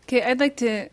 Okay, I'd like to,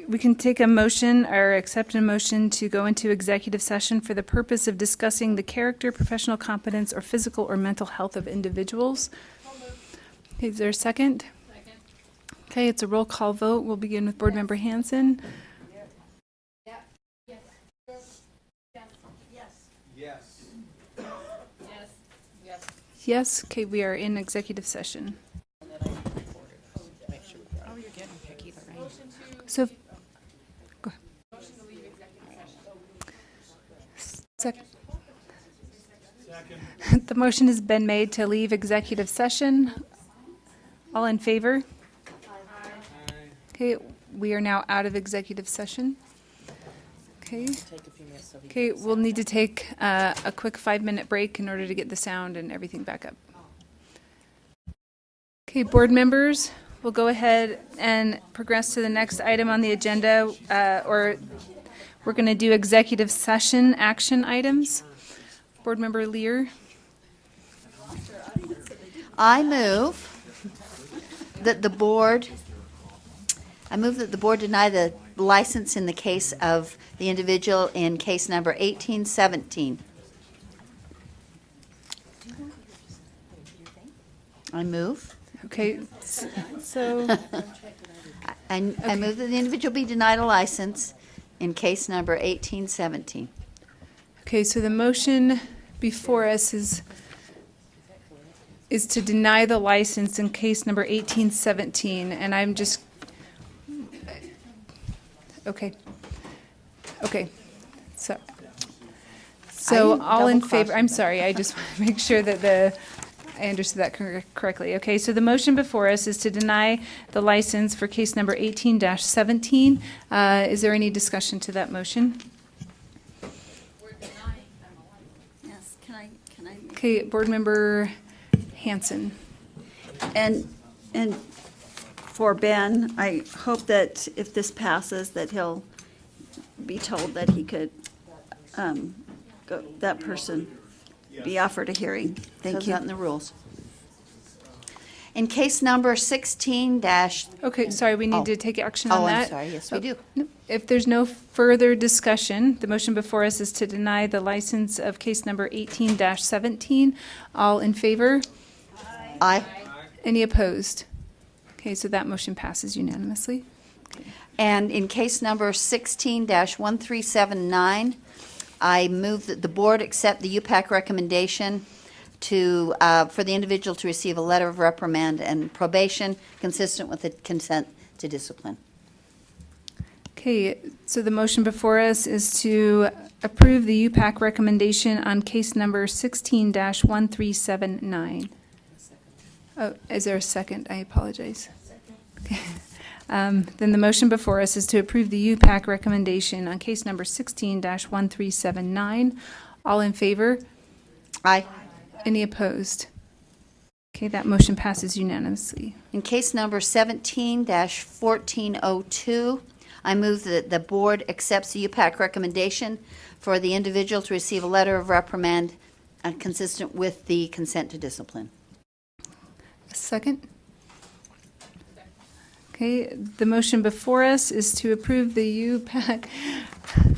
we can take a motion or accept a motion to go into executive session for the purpose of discussing the character, professional competence, or physical or mental health of individuals. Okay, is there a second? Second. Okay, it's a roll call vote. We'll begin with Board Member Hanson. Yes. Yes. Yes. Yes. Yes. Yes. Yes. Yes, okay, we are in executive session. Oh, you're getting picky, Lorraine. So, go ahead. Second. The motion has been made to leave executive session. All in favor? Aye. Okay, we are now out of executive session. Okay. Okay, we'll need to take a quick 5-minute break in order to get the sound and everything back up. Okay, board members, we'll go ahead and progress to the next item on the agenda, or we're going to do executive session action items. Board Member Lear. I move that the board deny the license in the case of the individual in case number 1817. I move. Okay, so I move that the individual be denied a license in case number 1817. okay, so the motion before us is to deny the license in case number 1817, and I'm just okay. So all in favor. I'm sorry. I just want to make sure that I understood that correctly. Okay, so the motion before us is to deny the license for case number 18-17. Is there any discussion to that motion? Yes, can I? Okay, Board Member Hanson. And for Ben, I hope that if this passes, that he'll be told that he could, that person be offered a hearing. Thank Says you. that in the rules. In case number 16 dash. Okay, sorry, we need to take action on that. I'm sorry. Yes, we do. No. If there's no further discussion, the motion before us is to deny the license of case number 18-17. All in favor? Aye. Any opposed? Okay, so that motion passes unanimously. And in case number 16-1379, I move that the board accept the UPAC recommendation for the individual to receive a letter of reprimand and probation consistent with the consent to discipline. Okay, so the motion before us is to approve the UPAC recommendation on case number 16-1379. Oh, is there a second? I apologize. Okay. Then the motion before us is to approve the UPAC recommendation on case number 16-1379. All in favor? Aye. Any opposed? Okay, that motion passes unanimously. In case number 17-1402, I move that the board accepts the UPAC recommendation for the individual to receive a letter of reprimand consistent with the consent to discipline. Second? Okay, the motion before us is to approve the UPAC.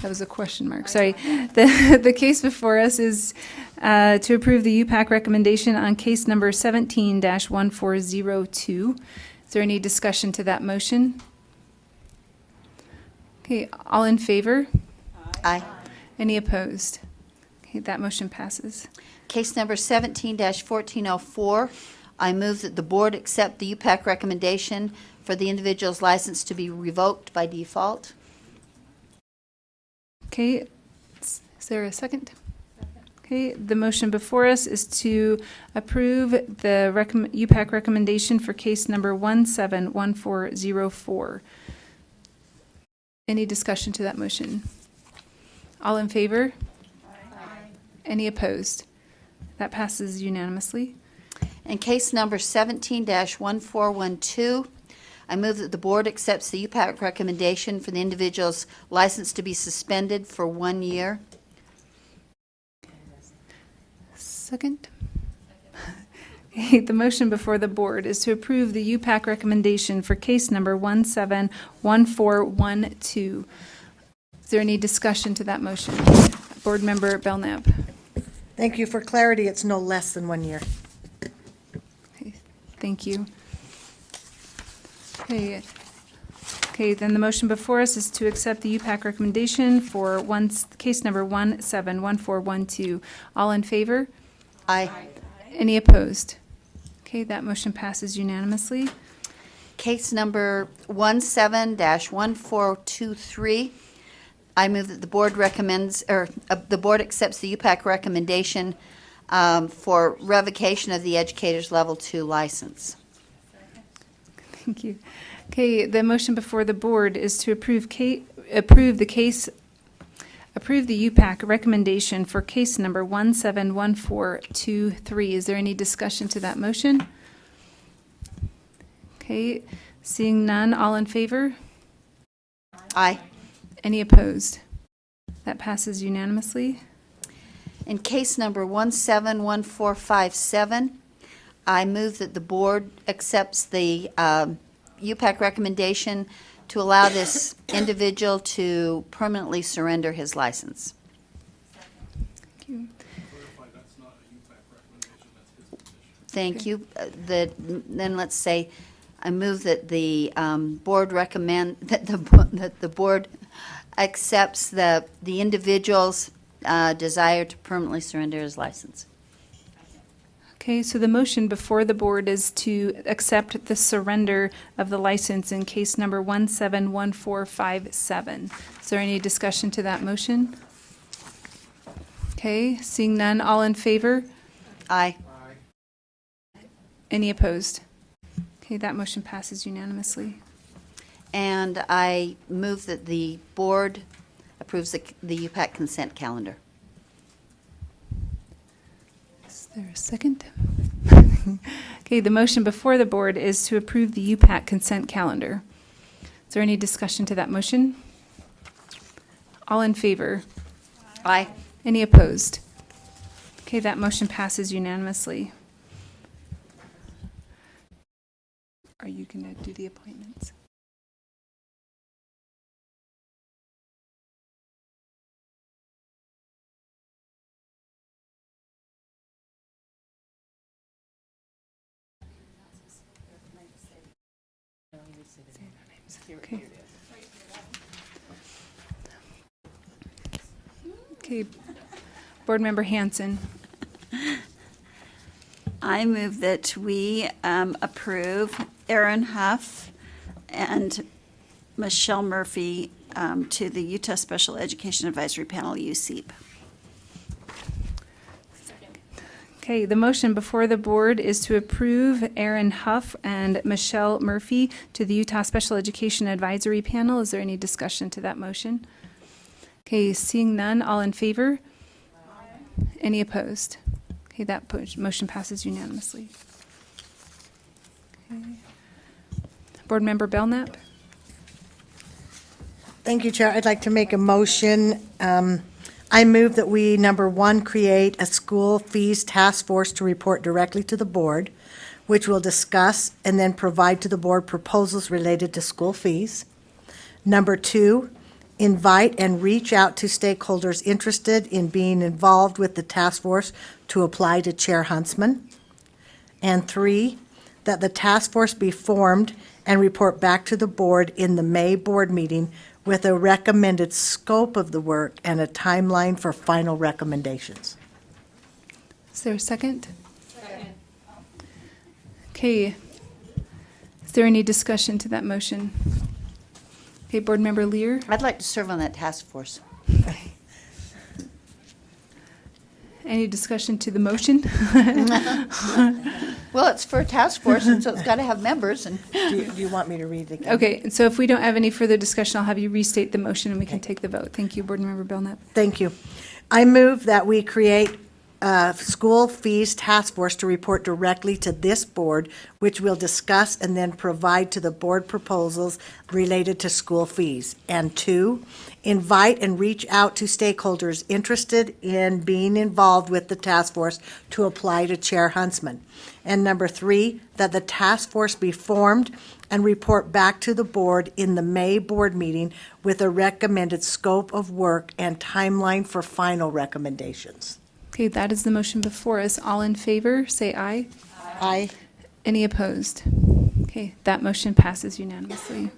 That was a question mark, sorry. The case before us is to approve the UPAC recommendation on case number 17-1402. Is there any discussion to that motion? Okay, all in favor? Aye. Any opposed? Okay, that motion passes. Case number 17-1404, I move that the board accept the UPAC recommendation for the individual's license to be revoked by default. Okay, is there a second? Okay, the motion before us is to approve the UPAC recommendation for case number 17-1404. Any discussion to that motion? All in favor? Aye. Any opposed? That passes unanimously. In case number 17-1412, I move that the board accepts the UPAC recommendation for the individual's license to be suspended for 1 year. Second? Okay, the motion before the board is to approve the UPAC recommendation for case number 171412. Is there any discussion to that motion? Board Member Belknap. Thank you. For clarity, it's no less than 1 year. Okay, thank you. Okay, then the motion before us is to accept the UPAC recommendation for case number 171412. All in favor? Aye. Any opposed? Okay, that motion passes unanimously. Case number 17-1423. I move that the board recommends, or the board accepts the UPAC recommendation for revocation of the educator's level 2 license. Thank you. Okay, the motion before the board is to approve the UPAC recommendation for case number 171423. Is there any discussion to that motion? Okay, seeing none, all in favor? Aye. Any opposed? That passes unanimously. In case number 171457, I move that the board accepts the UPAC recommendation to allow this individual to permanently surrender his license. Thank you. Clarify, that's not a UPAC recommendation, that's his petition. Thank you. Then let's say, I move that the board recommend, that the board accepts the individual's desire to permanently surrender his license. Okay, so the motion before the board is to accept the surrender of the license in case number 171457. Is there any discussion to that motion? Okay, seeing none, all in favor? Aye. Any opposed? Okay, that motion passes unanimously. And I move that the board approves the UPAC consent calendar. Is there a second? Okay, the motion before the board is to approve the UPAC consent calendar. Is there any discussion to that motion? All in favor? Aye. Any opposed? Okay, that motion passes unanimously. Are you going to do the appointments? Okay. Okay. Board Member Hanson. I move that we approve Aaron Huff and Michelle Murphy to the Utah Special Education Advisory Panel, USEEP. Okay, the motion before the board is to approve Aaron Huff and Michelle Murphy to the Utah Special Education Advisory Panel. Is there any discussion to that motion? Okay, seeing none, all in favor? Aye. Any opposed? Okay, that motion passes unanimously. Okay. Board Member Belknap? Thank you, Chair. I'd like to make a motion. I move that we, number one, create a school fees task force to report directly to the board, which will discuss and then provide to the board proposals related to school fees. Number two, invite and reach out to stakeholders interested in being involved with the task force to apply to Chair Huntsman. And three, that the task force be formed and report back to the board in the May board meeting with a recommended scope of the work and a timeline for final recommendations. Is there a second? Second. Okay. Is there any discussion to that motion? Okay, Board Member Lear? I'd like to serve on that task force. Any discussion to the motion? Well, it's for a task force, and so it's got to have members. And Do you want me to read it again? Okay, and so if we don't have any further discussion, I'll have you restate the motion and we can take the vote. Thank you, Board Member Belknap. Thank you. I move that we create school fees task force to report directly to this board, which will discuss and then provide to the board proposals related to school fees. And 2, invite and reach out to stakeholders interested in being involved with the task force to apply to Chair Huntsman. And number 3, that the task force be formed and report back to the board in the May board meeting with a recommended scope of work and timeline for final recommendations. Okay, that is the motion before us. All in favor, say aye. Aye. Any opposed? Okay, that motion passes unanimously.